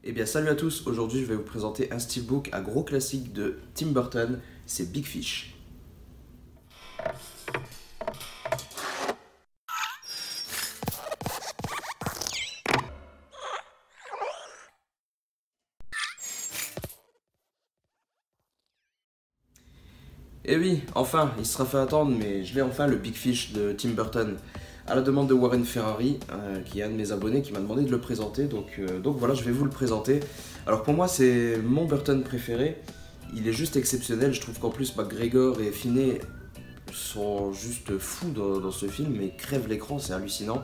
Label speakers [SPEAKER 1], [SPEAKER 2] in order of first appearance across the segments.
[SPEAKER 1] Eh bien salut à tous, aujourd'hui je vais vous présenter un steelbook, un gros classique de Tim Burton, c'est Big Fish. Et oui, enfin, il sera fait attendre, mais je l'ai enfin, le Big Fish de Tim Burton, à la demande de Warren Ferrari, qui est un de mes abonnés, qui m'a demandé de le présenter, donc voilà, je vais vous le présenter. Alors pour moi c'est mon Burton préféré, il est juste exceptionnel, je trouve qu'en plus Gregor et Finney sont juste fous dans ce film et crèvent l'écran, c'est hallucinant.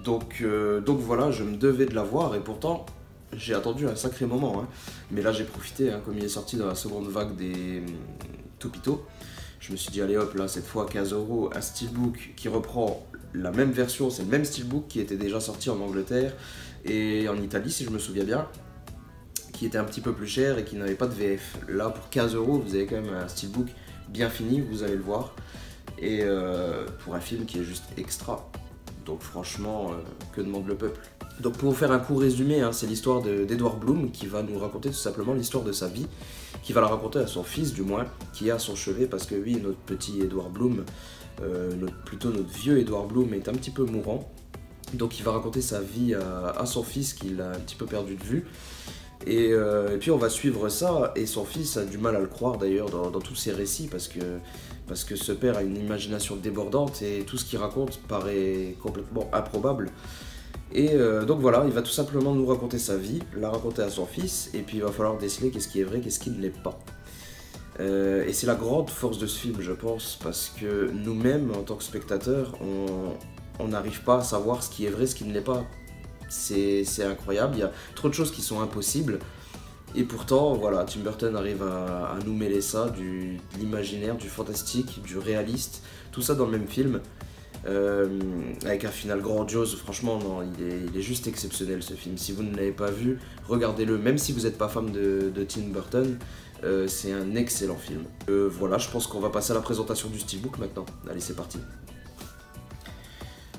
[SPEAKER 1] Donc voilà, je me devais de l'avoir et pourtant j'ai attendu un sacré moment. Mais là j'ai profité, comme il est sorti dans la seconde vague des Topito. Je me suis dit allez hop, là cette fois 15 €, un steelbook qui reprend la même version, c'est le même steelbook qui était déjà sorti en Angleterre et en Italie si je me souviens bien, qui était un petit peu plus cher et qui n'avait pas de VF. Là pour 15 € vous avez quand même un steelbook bien fini, vous allez le voir, et pour un film qui est juste extra. Donc franchement, que demande le peuple? Donc pour vous faire un court résumé, c'est l'histoire d'Edward Bloom qui va nous raconter tout simplement l'histoire de sa vie, qui va la raconter à son fils du moins, qui est à son chevet, parce que oui, notre petit Edward Bloom, plutôt notre vieux Edward Bloom est un petit peu mourant. Donc il va raconter sa vie à son fils qu'il a un petit peu perdu de vue. Et puis on va suivre ça, et son fils a du mal à le croire d'ailleurs dans tous ses récits, parce que ce père a une imagination débordante et tout ce qu'il raconte paraît complètement improbable. Et donc voilà, il va tout simplement nous raconter sa vie, la raconter à son fils, et puis il va falloir déceler qu'est-ce qui est vrai, qu'est-ce qui ne l'est pas. Et c'est la grande force de ce film, je pense, parce que nous-mêmes, en tant que spectateurs, on n'arrive pas à savoir ce qui est vrai, ce qui ne l'est pas. C'est incroyable, il y a trop de choses qui sont impossibles. Et pourtant, voilà, Tim Burton arrive à nous mêler ça, de l'imaginaire, du fantastique, du réaliste, tout ça dans le même film, avec un final grandiose. Franchement, non, il est juste exceptionnel ce film. Si vous ne l'avez pas vu, regardez-le, même si vous n'êtes pas fan de Tim Burton, c'est un excellent film. Voilà, je pense qu'on va passer à la présentation du steelbook maintenant. Allez, c'est parti.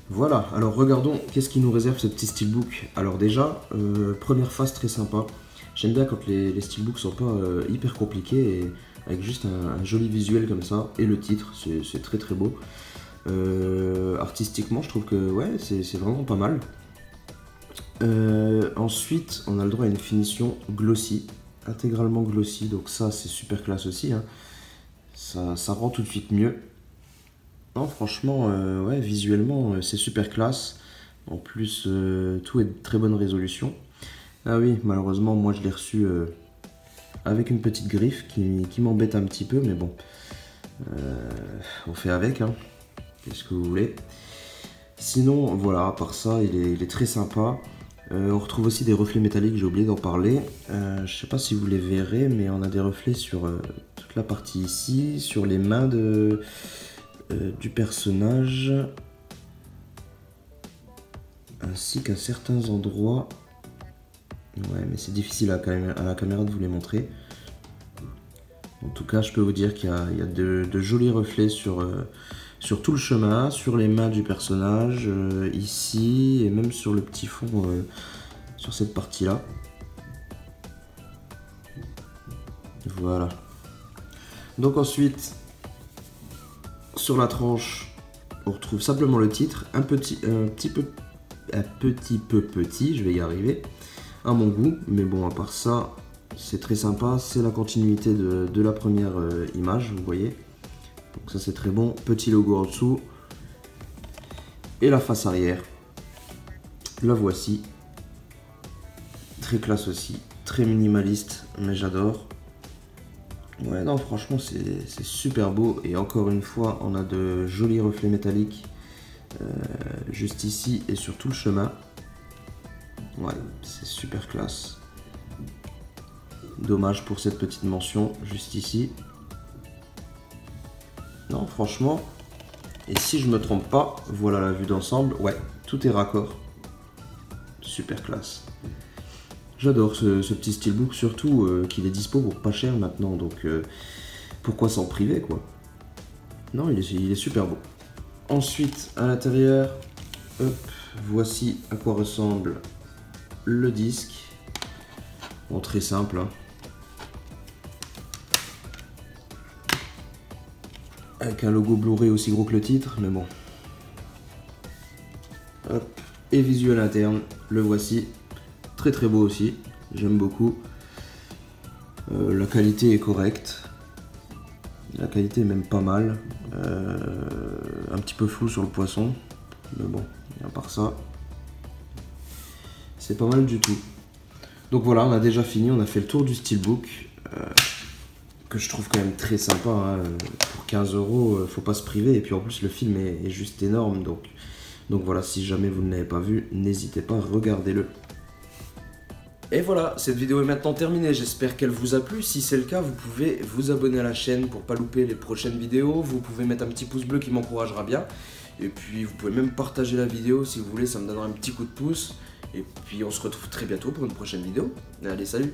[SPEAKER 1] Voilà, alors regardons qu'est-ce qui nous réserve ce petit steelbook. Alors déjà, première phase très sympa. J'aime bien quand les steelbooks sont pas hyper compliqués, et avec juste un joli visuel comme ça, et le titre, c'est très très beau. Artistiquement, je trouve que ouais, c'est vraiment pas mal. Ensuite, on a le droit à une finition glossy, intégralement glossy, donc ça c'est super classe aussi. Ça rend tout de suite mieux. Non, franchement, ouais, visuellement, c'est super classe. En plus, tout est de très bonne résolution. Ah oui, malheureusement, moi je l'ai reçu avec une petite griffe qui m'embête un petit peu, mais bon, on fait avec, qu'est-ce que vous voulez. Sinon, voilà, à part ça, il est très sympa. On retrouve aussi des reflets métalliques, j'ai oublié d'en parler. Je sais pas si vous les verrez, mais on a des reflets sur toute la partie ici, sur les mains du personnage, ainsi qu'à certains endroits. Ouais, mais c'est difficile à la caméra de vous les montrer. En tout cas, je peux vous dire qu'il y a de jolis reflets sur tout le chemin, sur les mains du personnage, ici, et même sur le petit fond, sur cette partie-là. Voilà. Donc ensuite, sur la tranche, on retrouve simplement le titre, un petit peu petit, je vais y arriver, à mon goût, mais bon, à part ça, c'est très sympa. C'est la continuité de la première image, vous voyez. Donc ça c'est très bon, petit logo en dessous, et la face arrière, la voici, très classe aussi, très minimaliste, mais j'adore. Ouais, non, franchement c'est super beau, et encore une fois on a de jolis reflets métalliques juste ici et sur tout le chemin. Ouais, c'est super classe. Dommage pour cette petite mention juste ici. Non, franchement, et si je me trompe pas, voilà la vue d'ensemble. Ouais, tout est raccord. Super classe. J'adore ce petit steelbook, surtout qu'il est dispo pour pas cher maintenant, donc pourquoi s'en priver, quoi. Non, il est super beau. Ensuite, à l'intérieur, hop, voici à quoi ressemble le disque. Bon, très simple, hein. Avec un logo Blu-ray aussi gros que le titre, mais bon. Hop. Et visuel interne, le voici. Très très beau aussi, j'aime beaucoup. La qualité est correcte. La qualité est même pas mal. Un petit peu flou sur le poisson. Mais bon, à part ça, c'est pas mal du tout. Donc voilà, on a déjà fini, on a fait le tour du steelbook. Que je trouve quand même très sympa, hein. Pour 15 €, faut pas se priver. Et puis en plus, le film est juste énorme. Donc voilà, si jamais vous ne l'avez pas vu, n'hésitez pas, regardez-le. Et voilà, cette vidéo est maintenant terminée, j'espère qu'elle vous a plu. Si c'est le cas, vous pouvez vous abonner à la chaîne pour pas louper les prochaines vidéos. Vous pouvez mettre un petit pouce bleu qui m'encouragera bien. Et puis vous pouvez même partager la vidéo si vous voulez, ça me donnera un petit coup de pouce. Et puis on se retrouve très bientôt pour une prochaine vidéo. Allez, salut!